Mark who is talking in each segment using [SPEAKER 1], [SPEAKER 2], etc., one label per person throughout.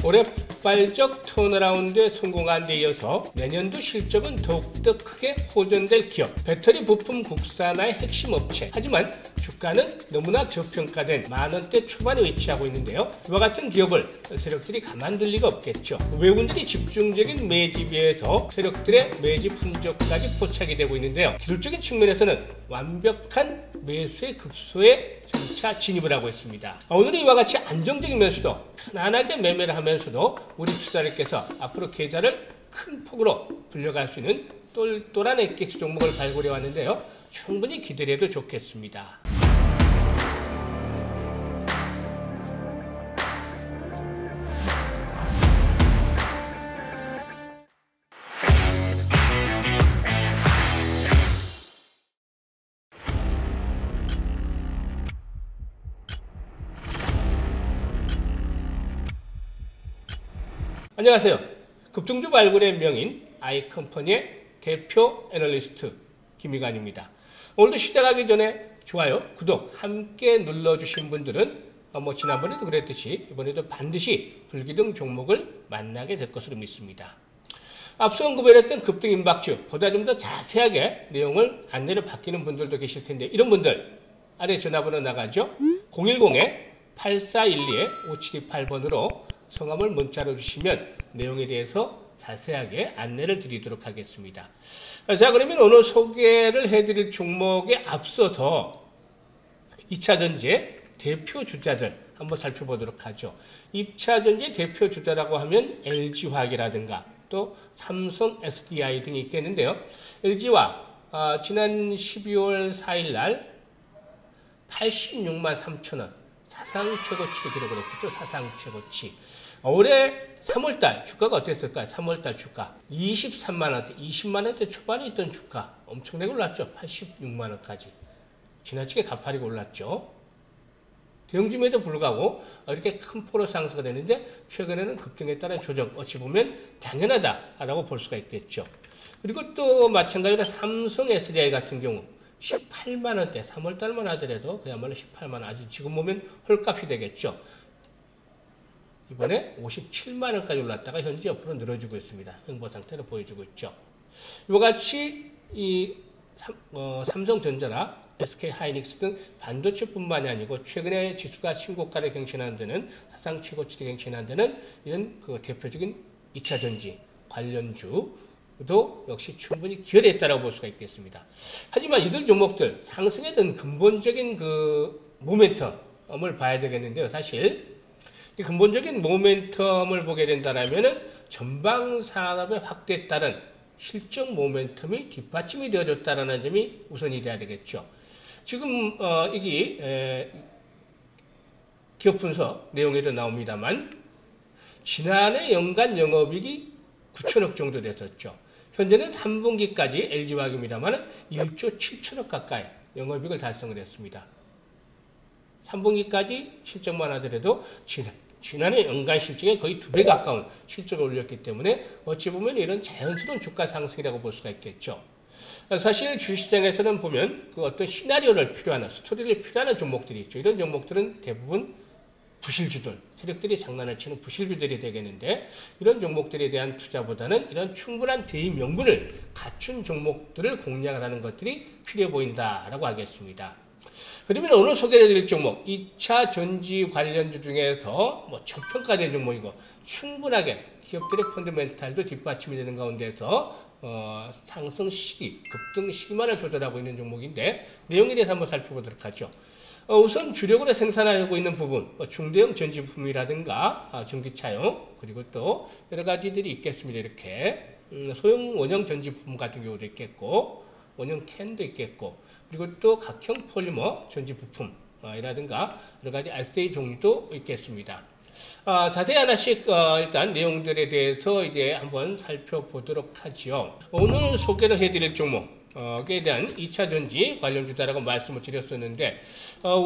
[SPEAKER 1] 올해 폭발적 턴어라운드에 성공한 데 이어서 내년도 실적은 더욱더 크게 호전될 기업, 배터리 부품 국산화의 핵심 업체. 하지만 주가는 너무나 저평가된 만원대 초반에 위치하고 있는데요. 이와 같은 기업을 세력들이 가만둘 리가 없겠죠. 외국인들이 집중적인 매집에서 세력들의 매집 흔적까지 포착이 되고 있는데요. 기술적인 측면에서는 완벽한 매수의 급소에 점차 진입을 하고 있습니다. 오늘은 이와 같이 안정적이면서도 편안하게 매매를 하면서도 우리 투자자들께서 앞으로 계좌를 큰 폭으로 불려갈 수 있는 똘똘한 엣게스 종목을 발굴해 왔는데요. 충분히 기대해도 좋겠습니다. 안녕하세요. 급등주 발굴의 명인 아이컴퍼니의 대표 애널리스트 김희관입니다. 오늘도 시작하기 전에 좋아요, 구독 함께 눌러주신 분들은 지난번에도 그랬듯이 이번에도 반드시 불기둥 종목을 만나게 될 것으로 믿습니다. 앞서 언급했던 급등 임박주 보다 좀 더 자세하게 내용을 안내를 받기는 분들도 계실 텐데 이런 분들 아래 전화번호 나가죠. 010-8412-5728번으로 성함을 문자로 주시면 내용에 대해서 자세하게 안내를 드리도록 하겠습니다. 자, 그러면 오늘 소개를 해드릴 종목에 앞서서 2차전지의 대표 주자들 한번 살펴보도록 하죠. 2차전지의 대표 주자라고 하면 LG화학이라든가 또 삼성 SDI 등이 있겠는데요. LG화 지난 12월 4일 날 86만 3천원 사상 최고치를 기록을 했죠. 사상 최고치. 올해 3월달 주가가 어땠을까요? 3월달 주가 23만원대, 20만원대 초반에 있던 주가 엄청나게 올랐죠. 86만원까지. 지나치게 가파르게 올랐죠. 대형주임에도 불구하고 이렇게 큰 폭으로 상승을 했는데 최근에는 급등에 따른 조정, 어찌 보면 당연하다라고 볼 수가 있겠죠. 그리고 또 마찬가지로 삼성 SDI 같은 경우 18만원대, 3월달만 하더라도 그야말로 18만원, 아직 지금 보면 헐값이 되겠죠. 이번에 57만원까지 올랐다가 현재 옆으로 늘어지고 있습니다. 횡보 상태를 보여주고 있죠. 이와 같이 이 삼성전자나 SK하이닉스 등 반도체뿐만이 아니고 최근에 지수가 신고가를 갱신하는 데는 사상 최고치를 갱신하는 데는 이런 대표적인 2차전지 관련주도 역시 충분히 기여했다고 볼 수가 있겠습니다. 하지만 이들 종목들 상승에 든 근본적인 모멘텀을 봐야 되겠는데요. 사실 이 근본적인 모멘텀을 보게 된다면 전방 산업의 확대에 따른 실적 모멘텀이 뒷받침이 되어줬다는 점이 우선이 돼야 되겠죠. 지금 이게 기업 분석 내용에도 나옵니다만 지난해 연간 영업이익이 9천억 정도 됐었죠. 현재는 3분기까지 LG화학입니다만 1조 7천억 가까이 영업이익을 달성을 했습니다. 3분기까지 실적만 하더라도 지난해 연간 실적에 거의 2배 가까운 실적을 올렸기 때문에 어찌 보면 이런 자연스러운 주가 상승이라고 볼 수가 있겠죠. 사실 주식시장에서는 보면 어떤 시나리오를 필요하는, 스토리를 필요하는 종목들이 있죠. 이런 종목들은 대부분 부실주들, 세력들이 장난을 치는 부실주들이 되겠는데 이런 종목들에 대한 투자보다는 이런 충분한 대의 명분을 갖춘 종목들을 공략을 하는 것들이 필요해 보인다라고 하겠습니다. 그러면 오늘 소개해드릴 종목 2차 전지 관련주 중에서 저평가된 종목이고 충분하게 기업들의 펀더멘탈도 뒷받침이 되는 가운데서 상승 시기, 급등 시기만을 조절하고 있는 종목인데 내용에 대해서 한번 살펴보도록 하죠. 우선 주력으로 생산하고 있는 부분, 중대형 전지 부품이라든가 전기차용 그리고 또 여러 가지들이 있겠습니다. 이렇게 소형 원형 전지 부품 같은 경우도 있겠고 원형 캔도 있겠고 그리고 또 각형 폴리머 전지 부품이라든가 여러 가지 RCA 종류도 있겠습니다. 자세히 하나씩 일단 내용들에 대해서 이제 한번 살펴보도록 하죠. 오늘 소개를 해드릴 종목에 대한 2차 전지 관련주다라고 말씀을 드렸었는데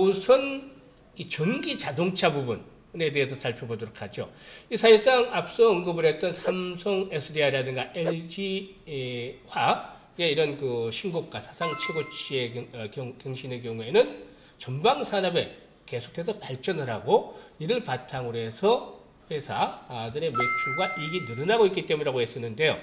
[SPEAKER 1] 우선 이 전기 자동차 부분에 대해서 살펴보도록 하죠. 이 사실상 앞서 언급을 했던 삼성 SDI라든가 LG화학 이런 신고가 사상 최고치의 경신의 경우에는 전방 산업에 계속해서 발전을 하고 이를 바탕으로 해서 회사들의 매출과 이익이 늘어나고 있기 때문이라고 했었는데요.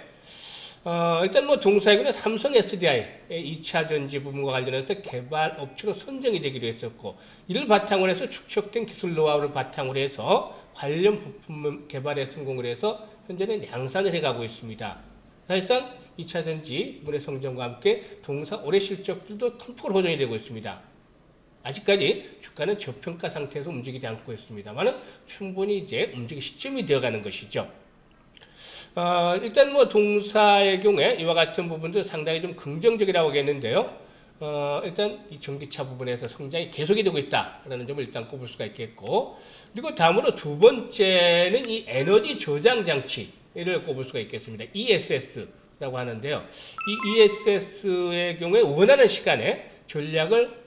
[SPEAKER 1] 일단 뭐 동사에는 삼성 SDI 2차 전지 부분과 관련해서 개발 업체로 선정이 되기로 했었고, 이를 바탕으로 해서 축적된 기술 노하우를 바탕으로 해서 관련 부품 개발에 성공을 해서 현재는 양산을 해가고 있습니다. 사실상 2차 전지 부분의 성장과 함께 동사 올해 실적들도 큰 폭으로 호전이 되고 있습니다. 아직까지 주가는 저평가 상태에서 움직이지 않고 있습니다만 충분히 이제 움직일 시점이 되어가는 것이죠. 일단 뭐 동사의 경우에 이와 같은 부분도 상당히 좀 긍정적이라고 하겠는데요. 일단 이 전기차 부분에서 성장이 계속이 되고 있다라는 점을 일단 꼽을 수가 있겠고, 그리고 다음으로 두 번째는 이 에너지 저장 장치를 꼽을 수가 있겠습니다. ESS라고 하는데요. 이 ESS의 경우에 원하는 시간에 전략을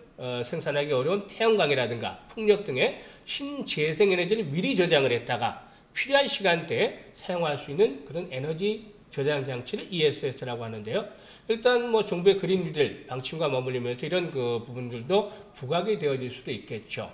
[SPEAKER 1] 생산하기 어려운 태양광이라든가 풍력 등의 신재생에너지를 미리 저장을 했다가 필요한 시간대에 사용할 수 있는 그런 에너지 저장 장치를 ESS라고 하는데요. 일단 뭐 정부의 그린 뉴딜 방침과 맞물리면서 이런 그 부분들도 부각이 되어질 수도 있겠죠.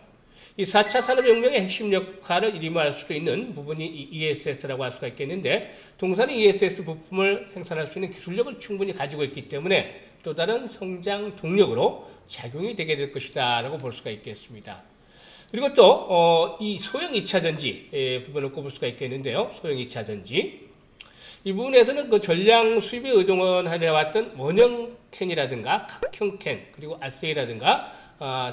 [SPEAKER 1] 이 4차 산업혁명의 핵심 역할을 이임할 수도 있는 부분이 이 ESS라고 할 수가 있겠는데, 동사는 ESS 부품을 생산할 수 있는 기술력을 충분히 가지고 있기 때문에 또 다른 성장 동력으로 작용이 되게 될 것이다 라고 볼 수가 있겠습니다. 그리고 또 이 소형 2차 전지 부분을 꼽을 수가 있겠는데요. 소형 2차 전지 이 부분에서는 그 전량 수입에 의존을 해왔던 원형 캔이라든가 각형 캔, 그리고 아세이라든가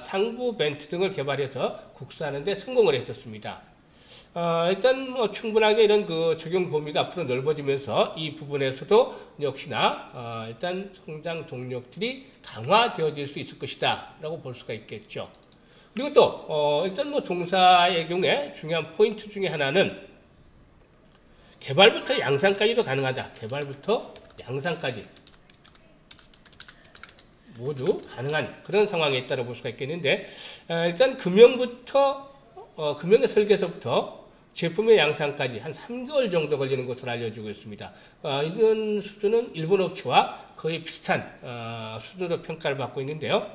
[SPEAKER 1] 상부 벤트 등을 개발해서 국산하는 데 성공을 했었습니다. 일단 뭐 충분하게 이런 그 적용 범위가 앞으로 넓어지면서 이 부분에서도 역시나 일단 성장 동력들이 강화되어질 수 있을 것이다 라고 볼 수가 있겠죠. 그리고 또 일단 뭐 동사의 경우에 중요한 포인트 중에 하나는 개발부터 양산까지도 가능하다. 개발부터 양산까지 모두 가능한 그런 상황에 있다고 볼 수가 있겠는데, 일단 금형의 설계서부터 제품의 양산까지 한 3개월 정도 걸리는 것으로 알려지고 있습니다. 이런 수준은 일본 업체와 거의 비슷한 수준으로 평가를 받고 있는데요.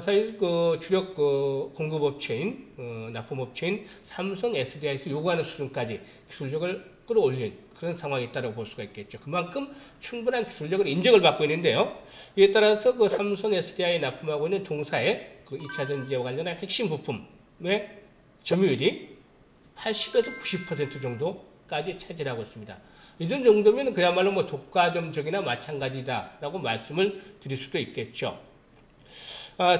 [SPEAKER 1] 사실 그 주력 공급업체인 납품업체인 삼성 SDI에서 요구하는 수준까지 기술력을 끌어올린 그런 상황이 있다고 볼 수가 있겠죠. 그만큼 충분한 기술력을 인정을 받고 있는데요. 이에 따라서 그 삼성 SDI에 납품하고 있는 동사의 그 2차 전지와 관련한 핵심 부품의 점유율이 80에서 90% 정도까지 차지하고 있습니다. 이 정도면 그야말로 뭐 독과점적이나 마찬가지다라고 말씀을 드릴 수도 있겠죠.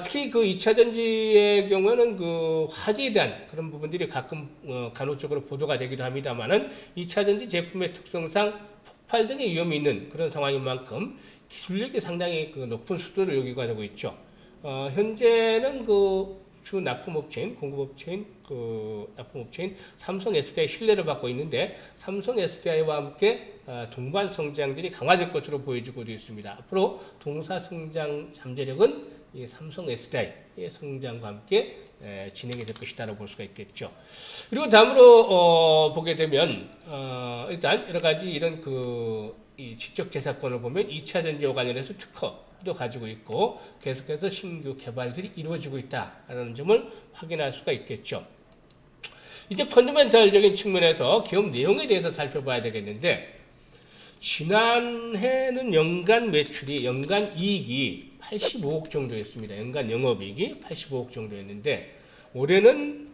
[SPEAKER 1] 특히 그 2차 전지의 경우에는 그 화재에 대한 그런 부분들이 가끔 간혹적으로 보도가 되기도 합니다만은 2차 전지 제품의 특성상 폭발 등의 위험이 있는 그런 상황인 만큼 기술력이 상당히 그 높은 수준으로 요구가 되고 있죠. 현재는 그 주 납품업체인 공급업체인 납품업체인 삼성 SDI 신뢰를 받고 있는데, 삼성 SDI와 함께 동반 성장들이 강화될 것으로 보여지고 있습니다. 앞으로 동사 성장 잠재력은 이 삼성 SDI의 성장과 함께 진행이 될 것이다라고 볼 수가 있겠죠. 그리고 다음으로 보게 되면 일단 여러 가지 이런 이 지적재산권을 보면 2차 전지와 관련해서 특허도 가지고 있고 계속해서 신규 개발들이 이루어지고 있다라는 점을 확인할 수가 있겠죠. 이제 펀더멘탈적인 측면에서 기업 내용에 대해서 살펴봐야 되겠는데, 지난해는 연간 매출이, 연간 이익이 85억 정도였습니다. 연간 영업이익이 85억 정도였는데, 올해는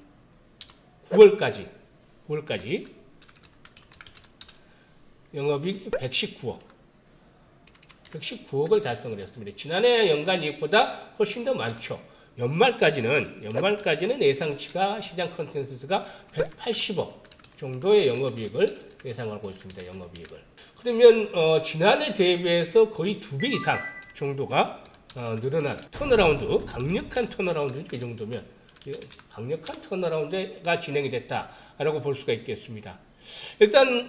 [SPEAKER 1] 9월까지 영업이익이 119억을 달성을 했습니다. 지난해 연간 이익보다 훨씬 더 많죠. 연말까지는 예상치가 시장 컨센서스가 180억 정도의 영업이익을 예상하고 있습니다. 영업이익을. 그러면 지난해 대비해서 거의 2배 이상 정도가 늘어난 턴어라운드, 강력한 턴어라운드죠. 이 정도면 강력한 턴어라운드가 진행이 됐다라고 볼 수가 있겠습니다. 일단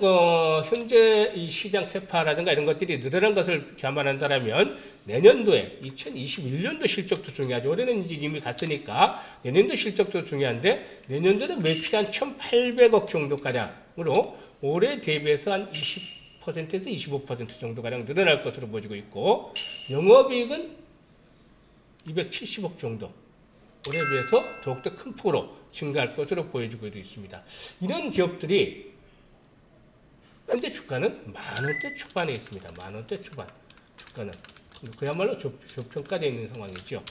[SPEAKER 1] 현재 이 시장 캐파라든가 이런 것들이 늘어난 것을 감안한다면 내년도에 2021년도 실적도 중요하죠. 올해는 이제 이미 갔으니까 내년도 실적도 중요한데, 내년도는 매출이 한 1,800억 정도가량으로 올해 대비해서 한 20%에서 25% 정도가량 늘어날 것으로 보여지고 있고, 영업이익은 270억 정도 올해에 비해서 더욱더 큰 폭으로 증가할 것으로 보여지고 있습니다. 이런 기업들이 현재 주가는 만원대 초반에 있습니다. 만원대 초반 주가는 그야말로 저평가되어 있는 상황이죠.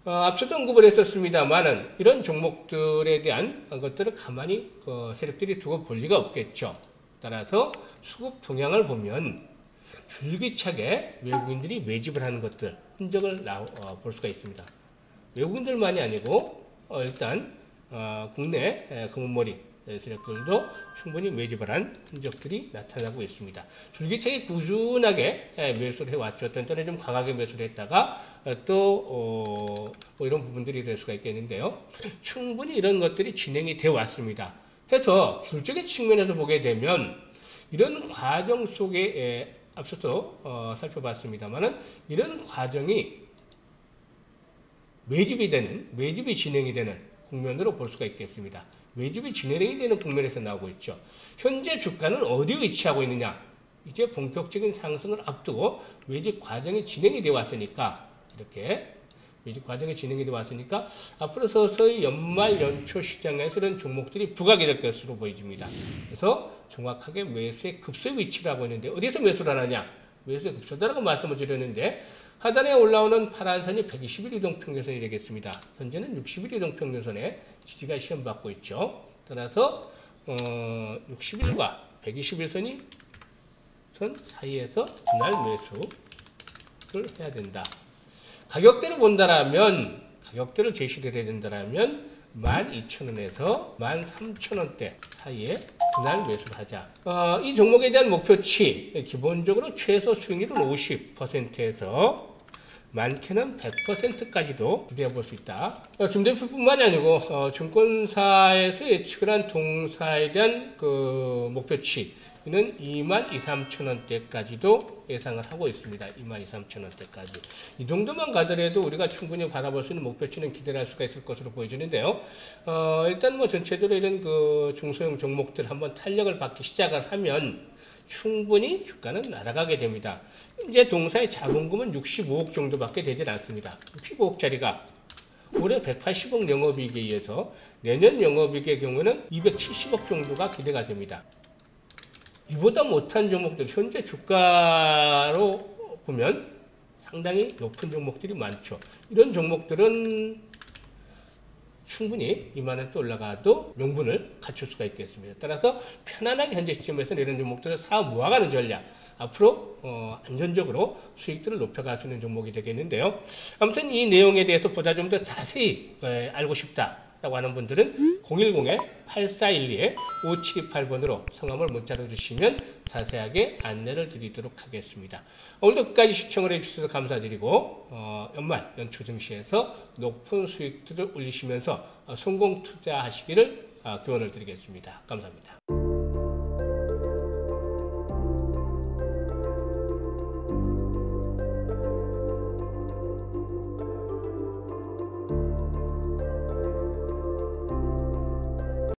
[SPEAKER 1] 앞서도 언급을 했었습니다만은 이런 종목들에 대한 것들을 가만히 세력들이 두고 볼 리가 없겠죠. 따라서 수급 동향을 보면 줄기차게 외국인들이 매집을 하는 것들 흔적을 볼 수가 있습니다. 외국인들만이 아니고 일단 국내 금은머리 세력들도 충분히 매집을 한 흔적들이 나타나고 있습니다. 줄기차게 꾸준하게 매수를 해왔죠. 어떤 때는 좀 강하게 매수를 했다가 또 뭐 이런 부분들이 될 수가 있겠는데요. 충분히 이런 것들이 진행이 되어 왔습니다. 해서 기술적인 측면에서 보게 되면 이런 과정 속에 앞서서 살펴봤습니다만은 이런 과정이 매집이 진행이 되는 국면으로 볼 수가 있겠습니다. 매집이 진행이 되는 국면에서 나오고 있죠. 현재 주가는 어디에 위치하고 있느냐? 이제 본격적인 상승을 앞두고 매집 과정이 진행이 되어 왔으니까 이렇게 매집 과정이 진행이 되어 왔으니까 앞으로 서서히 연말 연초 시장에서 이런 종목들이 부각이 될 것으로 보여집니다. 그래서 정확하게 매수의 급소 위치를 하고 있는데 어디서 매수를 하느냐? 매수의 급소다라고 말씀을 드렸는데 하단에 올라오는 파란 선이 120일 이동평균선이 되겠습니다. 현재는 60일 이동평균선에 지지가 시험받고 있죠. 따라서 60일과 120일 선 사이에서 분할 매수를 해야 된다. 가격대를 본다라면 가격대를 제시를 해야 된다라면 12,000원에서 13,000원대 사이에 분할 매수를 하자. 이 종목에 대한 목표치 기본적으로 최소 수익률은 50%에서 많게는 100%까지도 기대해 볼 수 있다. 김대표뿐만이 아니고 증권사에서 예측을 한 동사에 대한 그 목표치 이는 22,000~23,000원대까지도 예상을 하고 있습니다. 22,000~23,000원대까지. 이 정도만 가더라도 우리가 충분히 바라볼 수 있는 목표치는 기대를 할 수가 있을 것으로 보여지는데요. 일단 뭐 전체적으로 이런 그 중소형 종목들 한번 탄력을 받기 시작을 하면 충분히 주가는 날아가게 됩니다. 이제 동사의 자본금은 65억 정도밖에 되질 않습니다. 65억짜리가 올해 180억 영업이익에 의해서 내년 영업이익의 경우는 270억 정도가 기대가 됩니다. 이보다 못한 종목들, 현재 주가로 보면 상당히 높은 종목들이 많죠. 이런 종목들은 충분히 2만원대 올라가도 명분을 갖출 수가 있겠습니다. 따라서 편안하게 현재 시점에서는 이런 종목들을 사 모아가는 전략, 앞으로 안전적으로 수익들을 높여갈 수 있는 종목이 되겠는데요. 아무튼 이 내용에 대해서 보다 좀 더 자세히 알고 싶다라고 하는 분들은 010-8412-5728번으로 성함을 문자로 주시면 자세하게 안내를 드리도록 하겠습니다. 오늘도 끝까지 시청을 해주셔서 감사드리고 연말 연초 증시에서 높은 수익들을 올리시면서 성공 투자하시기를 기원을 드리겠습니다. 감사합니다.